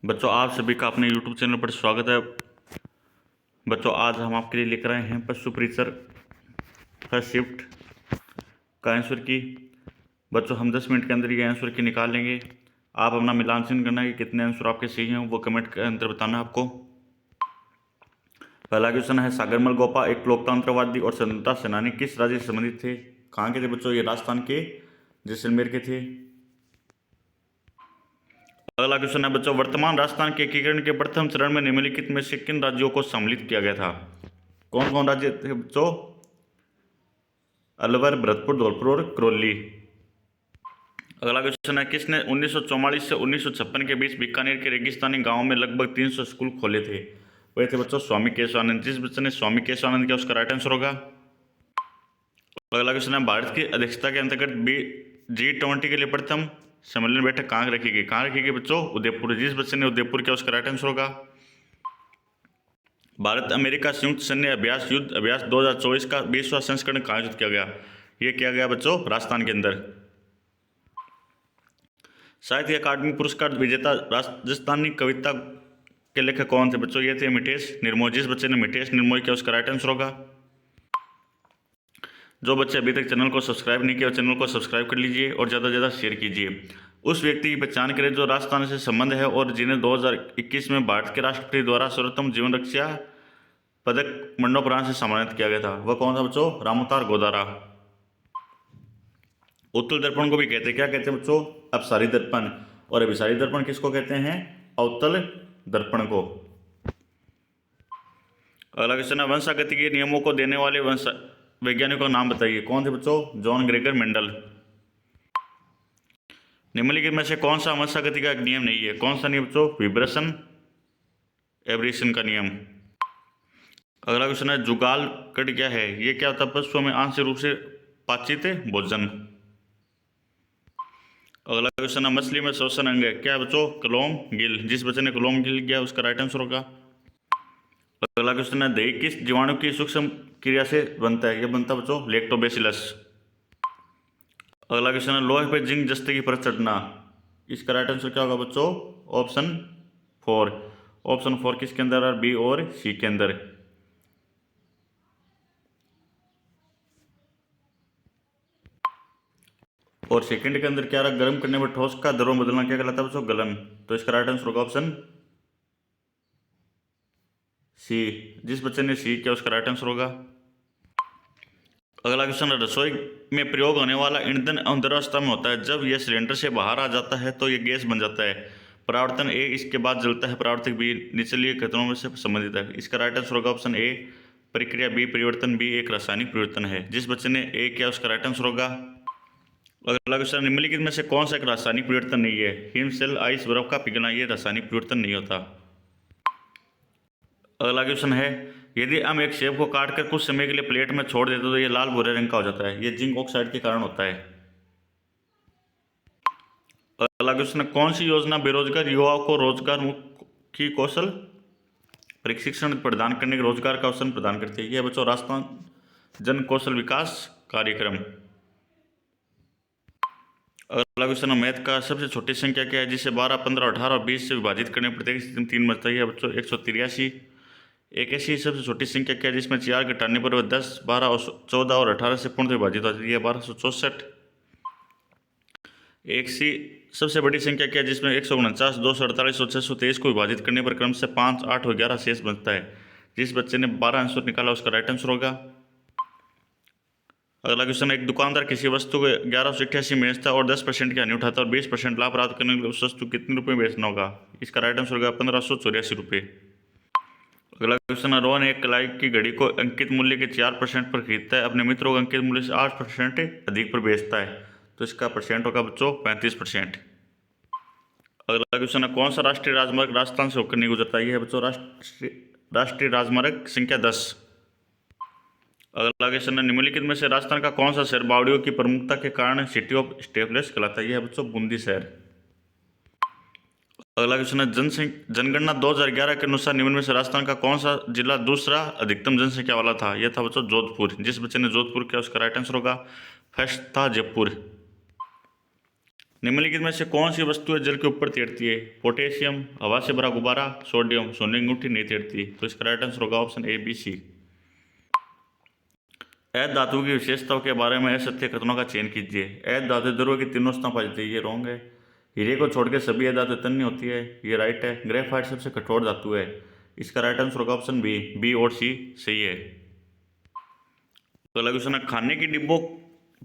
बच्चों, आप सभी का अपने YouTube चैनल पर स्वागत है। बच्चों, आज हम आपके लिए लेकर आए हैं पशु परीक्षर फर्स्ट शिफ्ट का आंसर की। बच्चों, हम 10 मिनट के अंदर ये आंसर की निकाल लेंगे। आप अपना मिलान करना है कि कितने आंसर आपके सही हैं, वो कमेंट के अंदर बताना है आपको। पहला क्वेश्चन है, सागरमल गोपा एक लोकतंत्रवादी और स्वतंत्रता सेनानी किस राज्य से संबंधित थे? कहाँ के थे बच्चों? ये राजस्थान के जैसलमेर के थे। अगला क्वेश्चन है बच्चों, वर्तमान राजस्थान के एकीकरण के प्रथम चरण में निम्नलिखित में से किन राज्यों को सम्मिलित किया गया था? कौन कौन राज्य थे बच्चों? अलवर, भरतपुर, धौलपुर और करौली। अगला क्वेश्चन है, किसने 1944 से 1956 के बीच बीकानेर के रेगिस्तानी गांवों में लगभग 300 स्कूल खोले थे? वह थे बच्चों स्वामी केशवानंद। जिस बच्चे ने स्वामी केशवानंद किया उसका राइट आंसर होगा। अगला क्वेश्चन है, भारत की अध्यक्षता के अंतर्गत G20 के लिए प्रथम सम्मेलन बैठक कहाँ रखी गई? कहाँ रखी गई बच्चों? उदयपुर। जिस बच्चे ने उदयपुर किया उसका राइट आंसर होगा। भारत अमेरिका संयुक्त सैन्य अभ्यास युद्ध अभ्यास 2024 का 20वां संस्करण कहाँ आयोजित किया गया? ये किया गया बच्चों राजस्थान के अंदर। साहित्य अकादमी पुरस्कार विजेता राजस्थानी कविता के लेखक कौन थे बच्चों? ये थे मिठेश निर्मोही। जिस बच्चे ने मिठेश निर्मोही किया उसका राइट आंसर होगा। जो बच्चे अभी तक चैनल को सब्सक्राइब नहीं किया चैनल को सब्सक्राइब कर लीजिए और ज़्यादा से ज़्यादा शेयर कीजिए। उस व्यक्ति की पहचान करें जो राजस्थान से संबंध है और जिन्हें 2021 में भारत के राष्ट्रपति द्वारा सर्वोत्तम जीवन रक्षा पदक मरणोपरांत से सम्मानित किया गया था। वह कौन था बच्चों? रामोतार गोदारा। उत्तल दर्पण को भी कहते हैं, क्या कहते हैं बच्चों? अपसारी दर्पण। और अभिसारी दर्पण किसको कहते हैं? अवतल दर्पण को। अगला क्वेश्चन है, वंशागति के नियमों को देने वाले वैज्ञानिकों का नाम बताइए। कौन थे बच्चों? John Gregor Mendel. निम्नलिखित में से कौन सा वंशागति का एक नियम नहीं है? कौन सा नियम बच्चों? विब्रेशन एवरेशन का नियम। अगला क्वेश्चन है, जुगाल कट क्या है? ये क्या होता है? पशुओं में आंशिक रूप से पाचित भोजन। अगला क्वेश्चन है, मछली में श्वसन अंग है क्या बच्चों? क्लोम गिल। जिस बच्चे ने क्लोम गिल किया उसका राइट आंसर होगा। अगला क्वेश्चन है, दही किस जीवाणु की सूक्ष्म क्रिया से बनता है? ये बनता है बच्चों लैक्टोबैसिलस। अगला क्वेश्चन है, लोहे पर जिंक जस्ते की परत चढ़ना। इसका राइट आंसर क्या होगा बच्चों? ऑप्शन 4। ऑप्शन 4 किसके अंदर है? बी और सी के अंदर। और सेकंड के अंदर क्या रहा? गर्म करने पर ठोस का द्रव बदलना क्या कहलाता है बच्चों? गलन। तो इसका राइट आंसर होगा ऑप्शन सी। जिस बच्चे ने सी किया उसका राइट आंसर होगा। अगला क्वेश्चन है, रसोई में प्रयोग होने वाला ईंधन अंतरावस्था में होता है। जब यह सिलेंडर से बाहर आ जाता है तो यह गैस बन जाता है। परावर्तन ए इसके बाद जलता है, परावर्तक बी निचली घटनाओं में से संबंधित है। इसका राइट आंसर होगा ऑप्शन ए प्रक्रिया, बी परिवर्तन, बी एक रासायनिक परिवर्तन है। जिस बच्चे ने ए किया उसका राइट आंसर होगा। अगला क्वेश्चन, निम्नलिखित में से कौन सा एक रासायनिक परिवर्तन नहीं है? हिमशैल आइस बर्फ का पिघलना ये रासायनिक परिवर्तन नहीं होता। अगला क्वेश्चन है, यदि हम एक सेब को काटकर कुछ समय के लिए प्लेट में छोड़ देते तो ये लाल भूरे रंग का हो जाता है। ये जिंक ऑक्साइड के कारण होता है। अगला क्वेश्चन है, कौन सी योजना बेरोजगार युवाओं को रोजगार मुखी कौशल प्रशिक्षण प्रदान करने के रोजगार का अवसर प्रदान करती है? यह बच्चों राजस्थान जन कौशल विकास कार्यक्रम। अगला क्वेश्चन है, मैथ का सबसे छोटी संख्या क्या है जिसे 12, 15, 18 और 20 से विभाजित करने पर प्रत्येक स्थिति में 3 बचता है? बच्चों 183। एक ऐसी सबसे छोटी संख्या क्या है जिसमें 4 घटाने पर वह 10, 12 और 14 और 18 से पूर्ण विभाजित हो जाती है? 1264। एक सी सबसे बड़ी संख्या क्या है जिसमें 149, 248 और 623 को विभाजित करने पर क्रम से 5, 8 और 11 शेष बनता है? जिस बच्चे ने 12 आंसर निकाला उसका राइट आंसर होगा। अगला क्वेश्चन है, एक दुकानदार किसी वस्तु को 1188 में बेचता है और 10% की हानि उठाता है और 20% लाभ प्राप्त करने के लिए उस वस्तु कितने रुपये में बेचना होगा? इसका राइट आंसर होगा 1584 रुपये। अगला क्वेश्चन है, रोहन एक कलाई की घड़ी को अंकित मूल्य के 4% पर खरीदता है, अपने मित्रों को अंकित मूल्य से 8% अधिक पर बेचता है, तो इसका परसेंट होगा बच्चों 35%। अगला क्वेश्चन है, कौन सा राष्ट्रीय राजमार्ग राजस्थान से होकर नहीं गुजरता? है बच्चों राष्ट्रीय राजमार्ग संख्या 10। अगला क्वेश्चन है, निम्नलिखित में से राजस्थान का कौन सा शहर बावड़ियों की प्रमुखता के कारण सिटी ऑफ स्टेपलेस कहलाता है? यह है बच्चों बूंदी शहर। अगला क्वेश्चन है, जनगणना 2011 के अनुसार निम्न में से राजस्थान का कौन सा जिला दूसरा अधिकतम जनसंख्या वाला था? यह था बच्चों जोधपुर। जिस बच्चे ने जोधपुर किया उसका राइट आंसर होगा। फर्स्ट था जयपुर। निम्नलिखित में से कौन सी वस्तु है जल के ऊपर तैरती है? पोटेशियम, हवा से भरा गुब्बारा, सोडियम, सोने की अंगूठी नहीं तैरती। तो इसका राइट आंसर होगा ऑप्शन ए, बी, सी। ऐद धातु की विशेषताओं के बारे में असत्य कथनों का चयन कीजिए। ऐद धातु ध्रुव की तीनों अवस्था पाई जाती है, ये रॉन्ग है। हीरे को छोड़कर सभी ऐद धातु तन्य होती है, ये राइट है। ग्रेफाइट सबसे कठोर धातु है, इसका राइट आंसर होगा ऑप्शन बी, बी और सी सही है। तो अगला क्वेश्चन है, खाने की डिब्बों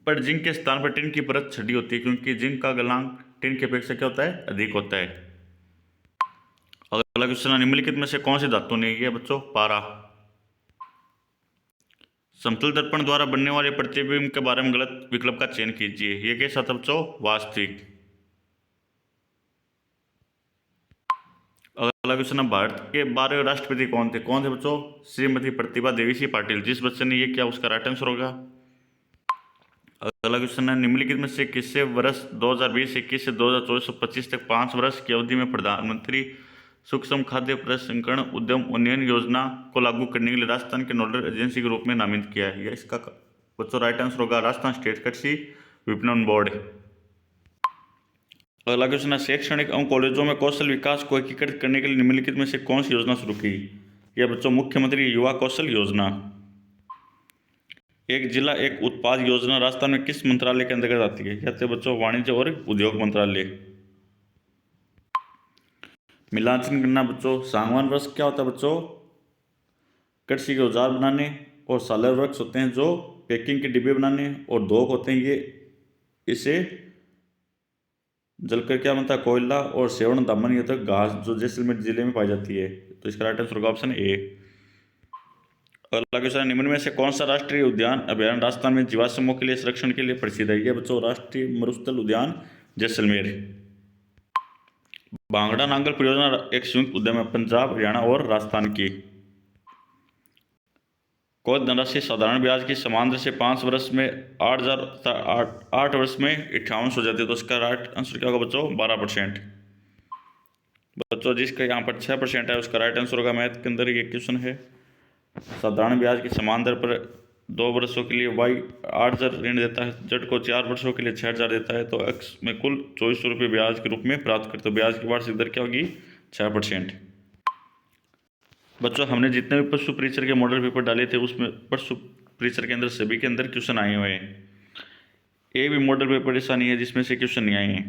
पर जिंक के स्थान पर टिन की परत छटी होती है क्योंकि जिंक का गलनांक टिन की अपेक्षा क्या होता है? अधिक होता है। अगला क्वेश्चन है, निम्नलिखित में से कौन सी धातु नहीं है बच्चों? पारा। समतल दर्पण द्वारा बनने वाले प्रतिबिंब के बारे में गलत विकल्प का चयन कीजिए। ये कैसा था बच्चों? वास्तविक। अगला क्वेश्चन है, भारत के 12वें राष्ट्रपति कौन थे? कौन थे बच्चों? श्रीमती प्रतिभा देवी पाटिल। जिस बच्चे ने ये किया उसका राइट आंसर होगा। अगला क्वेश्चन है, निम्नलिखित में से किससे वर्ष 2020-21 से 2024-25 तक 5 वर्ष की अवधि में प्रधानमंत्री सूक्ष्म खाद्य प्रसंस्करण उद्यम उन्नयन योजना को लागू करने के लिए राजस्थान के नोडल एजेंसी के रूप में नामित किया है? यह इसका बच्चों राइट आंसर होगा राजस्थान स्टेट कृषि विपणन बोर्ड। अगला क्वेश्चन है, शैक्षणिक एवं कॉलेजों में कौशल विकास को एकीकृत करने के लिए निम्नलिखित में से कौन सी योजना शुरू की? यह बच्चों मुख्यमंत्री युवा कौशल योजना। एक जिला एक उत्पाद योजना राजस्थान में किस मंत्रालय के अंतर्गत आती है? कहते हैं बच्चों वाणिज्य और उद्योग मंत्रालय। मिलांचन करना बच्चों, सांगवान वृक्ष क्या होता है बच्चों? कृषि के औजार बनाने। और सालर वृक्ष होते हैं जो पैकिंग के डिब्बे बनाने। और धोक होते हैं ये इसे जलकर क्या बनता है? कोयला। और सेवण दामन ये तो घास जो जैसलमेर जिले में पाई जाती है। तो इसका राइट आंसर होगा ऑप्शन ए। अगला क्वेश्चन, निम्न में से कौन सा राष्ट्रीय उद्यान अभ्यारण्य राजस्थान में जीवाश्मों के लिए संरक्षण के लिए प्रसिद्ध है? ये बच्चों राष्ट्रीय मरुस्थल उद्यान जैसलमेर। भांगड़ा नांगल परियोजना एक संयुक्त उद्यम है पंजाब, हरियाणा और राजस्थान की। कोई धनराशि साधारण ब्याज की समान दर से 5 वर्ष में 8 वर्ष में 58 हो जाती है। तो इसका राइट आंसर क्या होगा बच्चों? 12%। बच्चों जिसका यहाँ पर 6% है उसका राइट आंसर होगा। मैथ के अंदर ये क्वेश्चन है, साधारण ब्याज की समान दर पर 2 वर्षों के लिए वाई 8,000 ऋण देता है, जेड को 4 वर्षों के लिए 6,000 देता है, तो एक्स में कुल 2400 रुपये ब्याज के रूप में प्राप्त करते हो। ब्याज की वार्षिक दर क्या होगी? 6%। बच्चों हमने जितने भी पशु परीक्षण के मॉडल पेपर डाले थे उसमें पशु परीक्षण के अंदर सभी के अंदर क्वेश्चन आए हुए हैं। ये भी मॉडल पेपर ऐसा नहीं है जिसमें से क्वेश्चन नहीं आए हैं।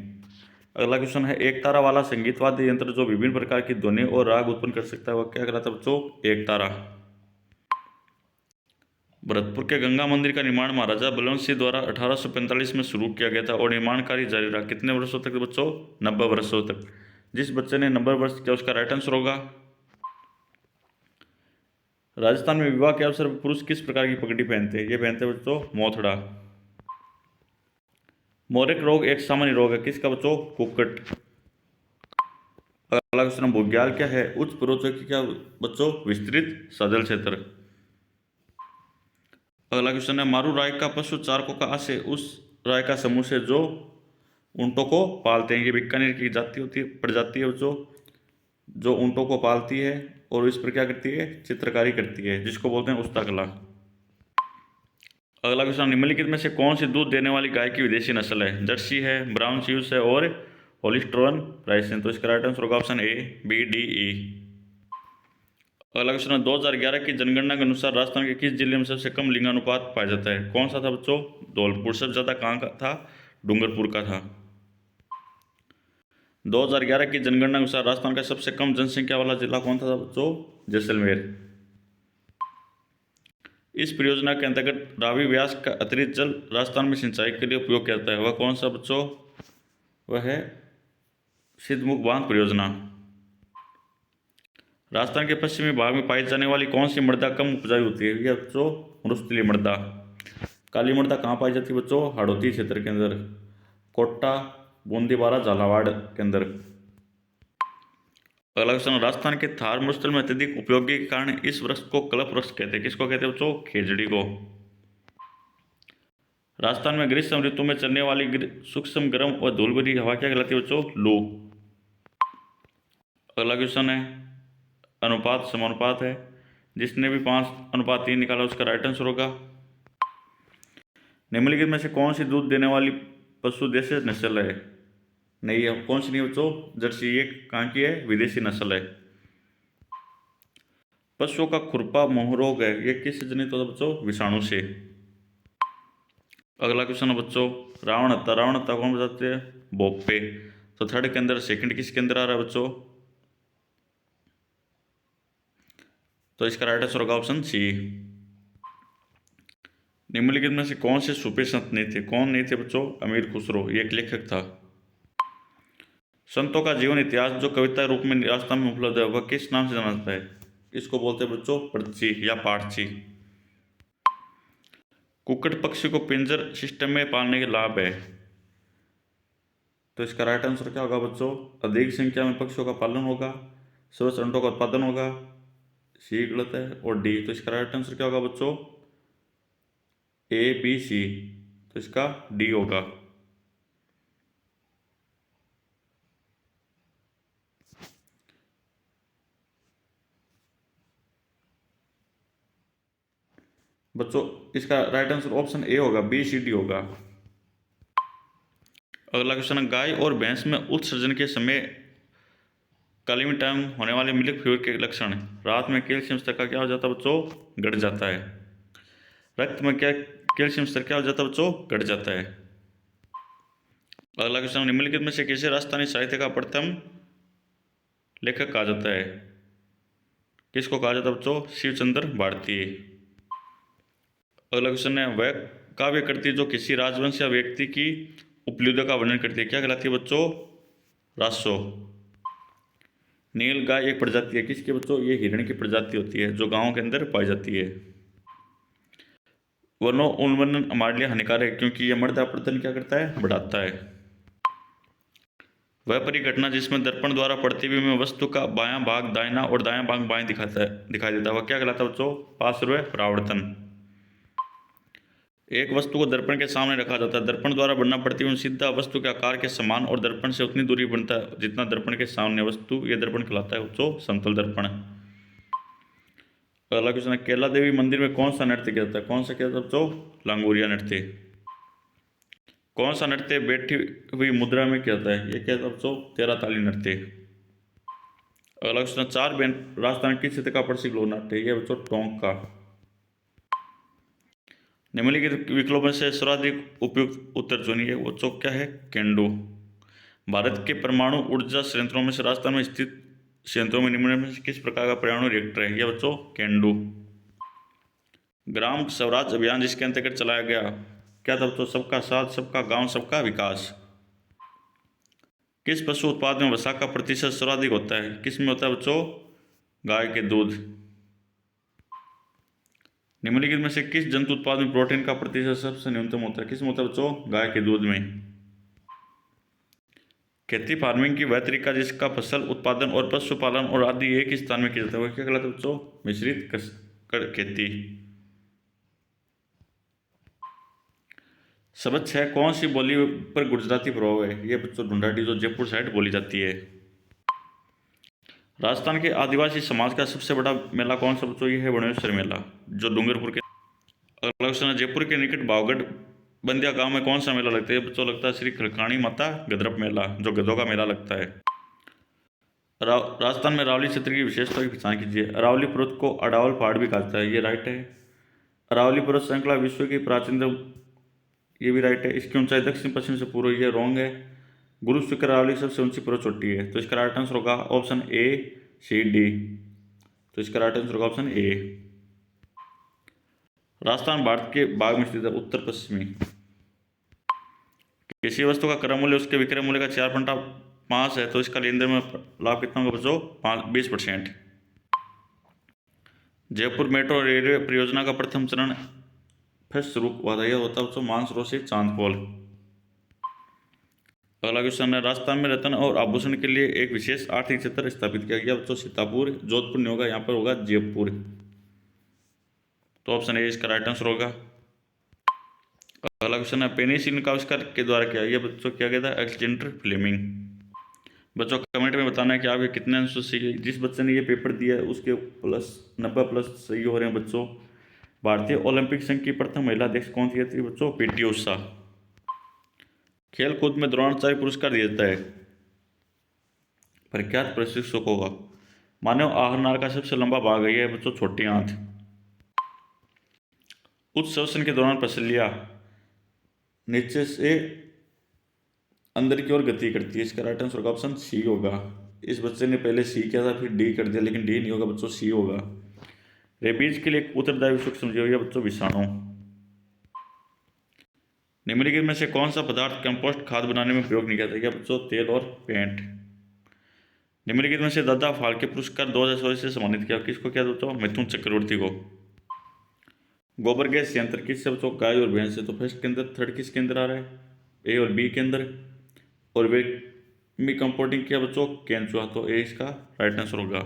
अगला क्वेश्चन है, एक तारा वाला संगीत वाद्य यंत्र जो विभिन्न प्रकार की ध्वनि और राग उत्पन्न कर सकता है वह क्या कहलाता है बच्चों? एक तारा। भरतपुर के गंगा मंदिर का निर्माण महाराजा बलवंत सिंह द्वारा 1845 में शुरू किया गया था और निर्माण कार्य जारी रहा कितने वर्षों तक बच्चों? 90 वर्षों तक। जिस बच्चे ने 90 वर्ष किया उसका राइट आंसर होगा। राजस्थान में विवाह के अवसर पर पुरुष किस प्रकार की पगड़ी पहनते हैं? ये पहनते हैं बच्चों मोथड़ा। मोरिक रोग एक सामान्य रोग है किसका बच्चों? कुक्कट। अगला क्वेश्चन, भूग्याल क्या है? उच्च पर्वतों की क्या बच्चों? विस्तृत सजल क्षेत्र। अगला क्वेश्चन है, मारू राय का पशु चारकों का आशय उस राय का समूह से जो ऊँटों को पालते हैं। ये बीकानेर की जाति होती है, प्रजाति है बच्चों जो ऊँटों को पालती है और इस पर क्या करती है? चित्रकारी करती है, जिसको बोलते हैं उस्ता कला। अगला क्वेश्चन, निम्नलिखित में से कौन सी दूध देने वाली गाय की विदेशी नस्ल है? जर्सी है, ब्राउन स्यूस है और होलिस्टोरन फ्राइसिन। तो इसका राइट आंसर होगा ऑप्शन ए, बी, डी, ई। अगला क्वेश्चन है, 2011 की जनगणना के अनुसार राजस्थान के किस जिले में सबसे कम लिंगानुपात पाया जाता है? कौन सा था बच्चों? धौलपुर। सबसे ज्यादा कहाँ का था? डूंगरपुर का था। 2011 की जनगणना के अनुसार राजस्थान का सबसे कम जनसंख्या वाला जिला कौन था बच्चों? जैसलमेर। इस परियोजना के अंतर्गत रावी व्यास का अतिरिक्त जल राजस्थान में सिंचाई के लिए उपयोग किया जाता है, वह कौन सा बच्चों? वह है सिद्धमुख बांध परियोजना। राजस्थान के पश्चिमी भाग में पाई जाने वाली कौन सी मृदा कम उपजाऊ होती है? यह बच्चों मरुस्थलीय मृदा। काली मृदा कहाँ पाई जाती है बच्चों? हाड़ौती क्षेत्र के अंदर, कोटा, बूंदीवाड़ा, झालावाड़ के अंदर। अगला क्वेश्चन, राजस्थान के थार मरुस्थल में अत्यधिक उपयोगी के कारण इस वृक्ष को कल्प वृक्ष कहते हैं। किसको कहते हैं बच्चों? खेजड़ी को। राजस्थान में ग्रीष्म ऋतु में चलने वाली सूक्ष्म गर्म और धूल भरी हवा क्या कहलाती है बच्चों? लू। अगला क्वेश्चन है, अनुपात समानुपात है, जिसने भी 5:3 निकाला उसका राइट आंसर होगा। निम्नलिखित में से कौन सी दूध देने वाली पशु देशी नस्ल है? नहीं है। कौन सी नहीं है बच्चों? जर्सी। ये कहाँ की है? विदेशी नस्ल है। पशुओं का खुरपा मुंह रोग है, ये किस जनित होता है बच्चों? विषाणु से। अगला क्वेश्चन है बच्चों, रावण हत्ता। रावण हत्ता कौन बताते हैं? बोप्पे। तो थर्ड के अंदर सेकंड किसके अंदर आ रहा है बच्चों? तो इसका राइट आंसर होगा ऑप्शन सी। निम्नलिखित में से कौन से सूफी संत नहीं थे? कौन नहीं थे बच्चों? अमीर खुसरो, ये एक लेखक था। संतों का जीवन इतिहास जो कविता रूप में राजस्थान में उपलब्ध है वह किस नाम से जाना जाता है? इसको बोलते हैं बच्चों पर्ची या पार्ची। कुक्कट पक्षी को पिंजर सिस्टम में पालने के लाभ है। तो इसका राइट आंसर क्या होगा बच्चों? अधिक संख्या में पक्षियों का पालन होगा, सर्वोच्च अंडों का उत्पादन होगा, सी गलत है, और डी। तो इसका राइट आंसर क्या होगा बच्चों? A B C. तो इसका डी होगा। बच्चों इसका राइट आंसर ऑप्शन ए होगा, बी सी डी होगा। अगला क्वेश्चन है, गाय और भैंस में उत्सर्जन के समय काली टाइम होने वाले मिल्क फीवर के लक्षण। रात में कैल्शियम स्तर का क्या हो जाता है बच्चों? घट जाता है। रक्त में क्या कैल्शियम स्तर क्या हो जाता है बच्चों? घट जाता है। अगला क्वेश्चन, निम्नलिखित में से किसे राजस्थानी साहित्य का प्रथम लेखक कहा जाता है? किसको कहा जाता है बच्चों? शिवचंद्र भारती। अगला क्वेश्चन है, वह काव्य कृति जो किसी राजवंश या व्यक्ति की उपलब्धि का वर्णन करती है क्या कहलाती है बच्चों? रासो। नील गाय एक प्रजाति है किसकी बच्चों? ये हिरण की प्रजाति होती है जो गांवों के अंदर पाई जाती है। वनो उन्मूलन हमारे लिए हानिकारक है क्योंकि यह मर्द अपरदन क्या करता है? बढ़ाता है। वह परिघटना जिसमें दर्पण द्वारा प्रतिबिंब में वस्तु का बायां भाग दाहिना और दायां भाग बाएं दिखाई देता है वह क्या कहलाता है बच्चों? पार्श्व परावर्तन। एक वस्तु को दर्पण के सामने रखा जाता है, दर्पण द्वारा बनना प्रतिबिंब सीधा वस्तु के आकार के समान और दर्पण से उतनी दूरी बनता है जितना दर्पण के सामने वस्तु, यह दर्पण कहलाता है बच्चों समतल दर्पण। अगला क्वेश्चन है, केला देवी मंदिर में कौन सा नृत्य किया जाता है? कौन सा किया जाता है बच्चों? लांगोरिया नृत्य। कौन सा नृत्य बैठी हुई मुद्रा में किया जाता है? ये क्या था बच्चों? तेरा ताली नृत्य। अगला क्वेश्चन, चार बहन राजस्थान किस क्षेत्र का प्रसिद्ध लोक नाट्य है? ये बच्चों टोंक का। निम्नलिखित विकल्पों में से सर्वाधिक उपयुक्त उत्तर चुनिए। वो चौक क्या है? केंडू। भारत के परमाणु ऊर्जा संयंत्रों में से राजस्थान में स्थित संयंत्रों में निम्न में से किस प्रकार का परमाणु रिएक्टर है? यह बच्चों केंडू। ग्राम स्वराज अभियान जिसके अंतर्गत चलाया गया क्या था बच्चों? सबका साथ सबका गांव सबका विकास। किस पशु उत्पाद में वसा का प्रतिशत सर्वाधिक होता है? किस में होता है बच्चों? गाय के दूध। निम्नलिखित में से किस जंतु उत्पाद में प्रोटीन का प्रतिशत सबसे न्यूनतम होता है? किस में होता है बच्चों? गाय के दूध में। खेती फार्मिंग की वह तरीका जिसका फसल उत्पादन और पशुपालन और आदि एक ही स्थान में किया जाता है वह क्या कहलाता है बच्चों? मिश्रित खेती। शब्द 6 कौन सी बोली पर गुजराती प्रभाव है? ये बच्चों ढूंढाटी जो जयपुर साइड बोली जाती है। राजस्थान के आदिवासी समाज का सबसे बड़ा मेला कौन सा बच्चों? ये है बणेश्वर मेला जो डूंगरपुर के। अगला क्वेश्चन है, जयपुर के निकट भावगढ़ बंदिया गांव में कौन सा मेला लगता है? बच्चों लगता है श्री खड़काणी माता गदरप मेला जो गधों का मेला लगता है। राजस्थान में अरावली क्षेत्र की विशेषता की पहचान कीजिए। अरावली पर्वत को अडावल पहाड़ भी कहा जाता है, ये राइट है। अरावली पर्वत श्रृंखला विश्व की प्राचीन, ये भी राइट है। इसकी ऊंचाई दक्षिण पश्चिम से पूर्व, ये रॉन्ग है। गुरु शुक्र अरावली सबसे ऊंची पर्वत चोटी है। तो इसका राइट आंसर होगा ऑप्शन ए सी डी। तो इसका राइट आंसर होगा ऑप्शन ए। राजस्थान भारत के भाग में स्थित है, उत्तर पश्चिमी। किसी वस्तु का क्रय मूल्य उसके विक्रय मूल्य का 4.5 है तो इसका लेन देन में लाभ कितना होगा बच्चों? 20%। जयपुर मेट्रो रेलवे परियोजना का प्रथम चरण फिर शुरू हुआ था, यह होता है बच्चों मानसरोवर से चांदपोल। अगला क्वेश्चन है, राजस्थान में रत्न और आभूषण के लिए एक विशेष आर्थिक क्षेत्र स्थापित किया गया बच्चों सीतापुर। जोधपुर नहीं होगा, यहाँ पर होगा जयपुर। तो ऑप्शन ए इसका राइट आंसर होगा। अगला क्वेश्चन है, पेनिसिलिन का आविष्कार के द्वारा किया? ये बच्चों किया गया था अलेक्जेंडर फ्लेमिंग। बच्चों कमेंट में बताना है कि आपके कितने आंसर सही। जिस बच्चे ने ये पेपर दिया है उसके +90+ सही हो रहे हैं बच्चों। भारतीय ओलंपिक संघ की प्रथम महिला अध्यक्ष कौन थी बच्चों? पीटी उषा। खेल कूद में द्रोणाचार्य पुरस्कार दिया जाता है। प्रख्यात प्रशिक्षकों का मानव आहार का सबसे लंबा भाग है बच्चों छोटी आंत। उच्च श्वसन के दौरान पसलियां नीचे से अंदर की ओर गति करती है। इसका राइट आंसर का ऑप्शन सी होगा। इस बच्चे ने पहले सी किया था फिर डी कर दिया, लेकिन डी नहीं होगा बच्चों, सी होगा। रेबीज के लिए एक उत्तरदायी सूक्ष्म जीव है बच्चों विषाणु। निम्नलिखित में से कौन सा पदार्थ कंपोस्ट खाद बनाने में प्रयोग नहीं किया जाता है बच्चों? तेल और पेंट। निम्नलिखित में से दादा फाल्के पुरस्कार 2016 से सम्मानित किया किसको किया बच्चों? मिथुन चक्रवर्ती को। गोबर गैस यंत्र किससे बच्चों? गाय और भैंस से। तो फर्स्ट के अंदर, थर्ड किसके अंदर आ रहा है? ए और बी के अंदर। और वर्मी कंपोस्टिंग किया बच्चों? केंचुआ। तो ए इसका राइट आंसर होगा।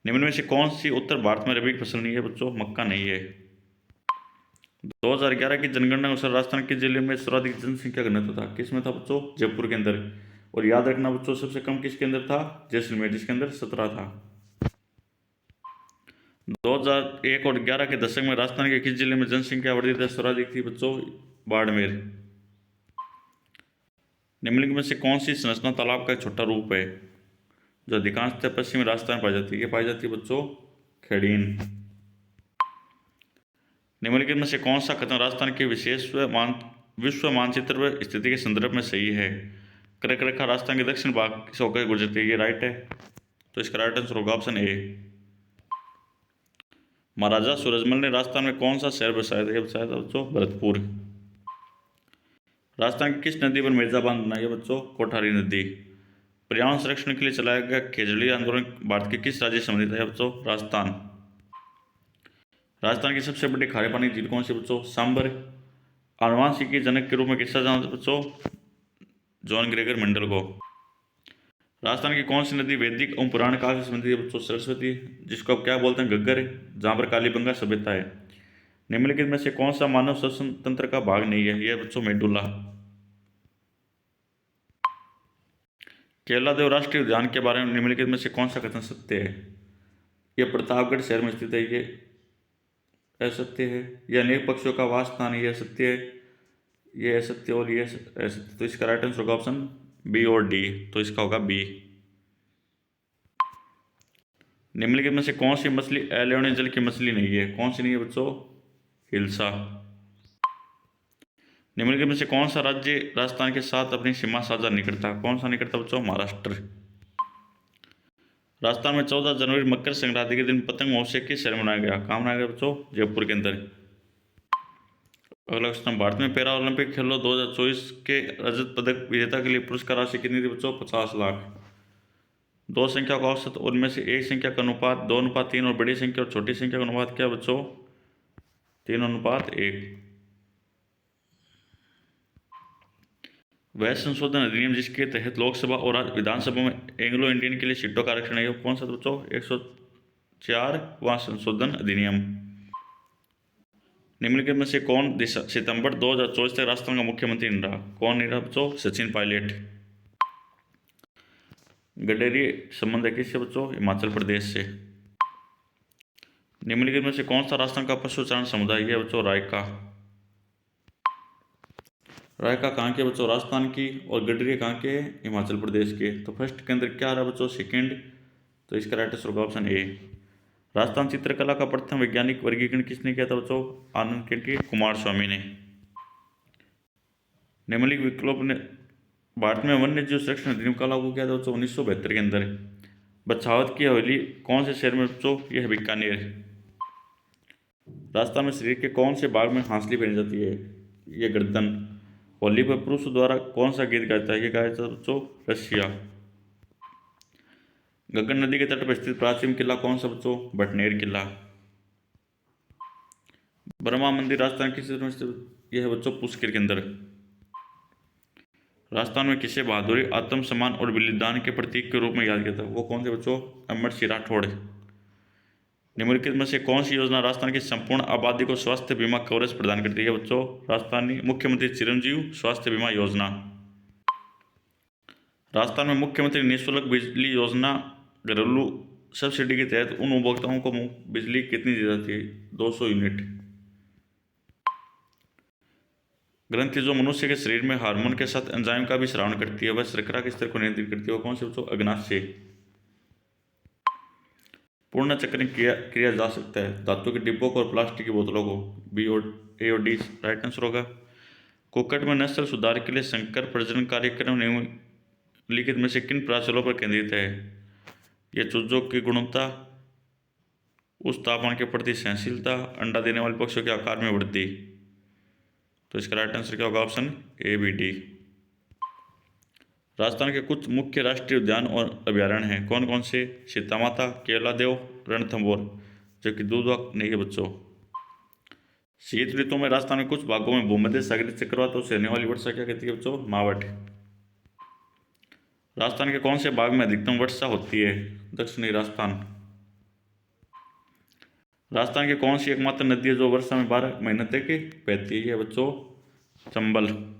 निम्न में से कौन सी उत्तर भारत में रबी की फसल नहीं है बच्चों? मक्का नहीं है। 2011 की जनगणना अनुसार राजस्थान के जिले में सर्वाधिक जनसंख्या घनत्व था किसमें था बच्चों? जयपुर के अंदर। और याद रखना बच्चों सबसे कम किसके अंदर था? जैसलमेर, जिसके अंदर 17 था। 2001 और 11 के दशक में राजस्थान के किस जिले में जनसंख्या बढ़ी सर्वाधिक थी बच्चों? बाड़मेर। निम्नलिखित में से कौन सी संरचना तालाब का एक छोटा रूप है जो अधिकांशतः पश्चिमी राजस्थान में पाई जाती है? ये पाई जाती है बच्चों खेड़ीन। निम्नलिखित में से कौन सा कथन राजस्थान के विश्व मानचित्र व स्थिति के संदर्भ में सही है? कर्क रेखा राजस्थान के दक्षिण भाग से होकर गुजरती है, ये राइट है। तो इसका राइट आंसर होगा ऑप्शन ए। महाराजा सूरजमल ने राजस्थान में कौन सा शहर बसाया था? बसाया था बच्चों भरतपुर। राजस्थान की किस नदी पर मिर्जा बांध बनाई है बच्चों? कोठारी नदी। पर्यावरण संरक्षण के लिए चलाया गया खेजड़ी आंदोलन भारत के किस राज्य से संबंधित है बच्चों? राजस्थान। राजस्थान की सबसे बड़ी खारे पानी झील कौन सी बच्चों? सांबर। आनुवांशिकी के जनक के रूप में किसका जाना जाता है बच्चों? जॉन ग्रेगर मेंडल को। राजस्थान की कौन सी नदी वैदिक एवं पुराण काल से संबंधित है बच्चों? सरस्वती, जिसको आप क्या बोलते हैं? घग्गर, जहाँ पर कालीबंगा सभ्यता है। निम्नलिखित में से कौन सा मानव श्वसन तंत्र का भाग नहीं है? यह बच्चों मेडुला। केला देव राष्ट्रीय उद्यान के बारे में निम्नलिखित में से कौन सा कथन सत्य है? यह प्रतापगढ़ शहर में स्थित है, ये असत्य है। यह अनेक पक्षियों का वास स्थान है, यह सत्य है। ये असत्य और ये असत्य। तो इसका राइट आंसर होगा ऑप्शन बी और डी। तो इसका होगा बी। निम्नलिखित में से कौन सी मछली अलियोनी जल की मछली नहीं है? कौन सी नहीं है बच्चों? हिल्सा। निम्नलिखित में से कौन सा राज्य राजस्थान के साथ अपनी सीमा साझा नहीं करता? कौन सा नहीं करता बच्चों? महाराष्ट्र। राजस्थान में 14 जनवरी मकर संक्रांति के दिन पतंग महोत्सव किस शहर में मनाया गया? कहाँ मनाया गया बच्चों? जयपुर के अंदर। अगला क्वेश्चन, भारत में पैरा ओलंपिक खेलों 2024 के रजत पदक विजेता के लिए पुरस्कार राशि कितनी थी बच्चों? 50 लाख। दो संख्या का औसत और उनमें से एक संख्या का अनुपात 2:3 और बड़ी संख्या और छोटी संख्या का अनुपात क्या बच्चों? 3:1। वह संशोधन अधिनियम जिसके तहत लोकसभा और विधानसभा में एंग्लो इंडियन के लिए सीटों का आरक्षण है कौन सा बच्चों? 104वां संशोधन अधिनियम। निम्नलिखित में से कौन सितंबर 2024 तक राजस्थान का मुख्यमंत्री नहीं रहा? कौन नहीं रहा बच्चों? सचिन पायलट। गडेरी संबंध है किससे बच्चों? हिमाचल प्रदेश से। निम्नलिखित में से कौन सा राजस्थान का पशुचारण समुदाय है बच्चों? रायका। रायका कहाँ के बच्चों? राजस्थान की। और गडरी कहाँ के? हिमाचल प्रदेश के। तो फर्स्ट के अंदर क्या आ रहा है बच्चों? सेकेंड। तो इसका राइट आंसर होगा ऑप्शन ए। राजस्थान चित्रकला का प्रथम वैज्ञानिक वर्गीकरण किसने किया था बच्चों? आनंद के कुमार स्वामी ने। निम्नलिखित विकल्प ने भारत में वन्य जीव संरक्षण अधिनियम का लागू किया था बच्चों 1972 के अंदर। बछावत की हवेली कौन से शहर में बच्चों? यह बीकानेर। राजस्थान में शरीर के कौन से भाग में हांसली पहनी जाती है? यह गर्दन। होली पर पुरुषों द्वारा कौन सा गीत गाता है? ये गाया जाता है बच्चों रसिया। गगन नदी के तट पर स्थित प्राचीन किला कौन सा बच्चों? भटनेर किला। ब्रह्मा मंदिर राजस्थान किस क्षेत्र में स्थित? यह है बच्चों पुष्कर के अंदर। राजस्थान में किसे बहादुरी, आत्मसम्मान और बलिदान के प्रतीक के रूप में याद किया था? वो कौन थे बच्चों? अमर सिंह राठौड़। निम्नलिखित में से कौन सी योजना राजस्थान की संपूर्ण आबादी को स्वास्थ्य बीमा कवरेज प्रदान करती है बच्चों? राजस्थानी मुख्यमंत्री चिरंजीव स्वास्थ्य बीमा योजना। राजस्थान में मुख्यमंत्री निःशुल्क बिजली योजना घरेलू सब्सिडी के तहत उन उपभोक्ताओं को बिजली कितनी दी जाती है? 200 यूनिट। ग्रंथि जो मनुष्य के शरीर में हार्मोन के साथ एंजाइम का भी स्राव करती है, वह शर्करा के स्तर को नियंत्रित करती है, वो कौन से बच्चों? अग्नाशय। पूर्ण चक्रण किया जा सकता है धातु के डिब्बों को और प्लास्टिक की बोतलों को, बी और ए और डी राइट आंसर होगा। कुक्कुट में नस्ल सुधार के लिए संकर प्रजनन कार्यक्रम निम्नलिखित में से किन प्राचलों पर केंद्रित है? ये चूजों की गुणवत्ता, उस तापमान के प्रति सहनशीलता, अंडा देने वाले पक्षियों के आकार में वृद्धि। तो इसका राइट आंसर क्या होगा? Option A B D. Rajasthan के कुछ मुख्य राष्ट्रीय उद्यान और अभयारण्य हैं, कौन कौन से? सीता-माता, केवलादेव, रणथंभौर, जो कि दूधवा नहीं है बच्चों। शीत ऋतु में राजस्थान में कुछ भागों में भूमध्य सागरीय चक्रवातों से होने वाली वर्षा क्या कहती है बच्चों? मावठ। राजस्थान के कौन से भाग में अधिकतम वर्षा होती है? दक्षिणी राजस्थान। राजस्थान की कौन सी एकमात्र नदी है जो वर्षा में 12 महीने तक बहती है बच्चों? चंबल।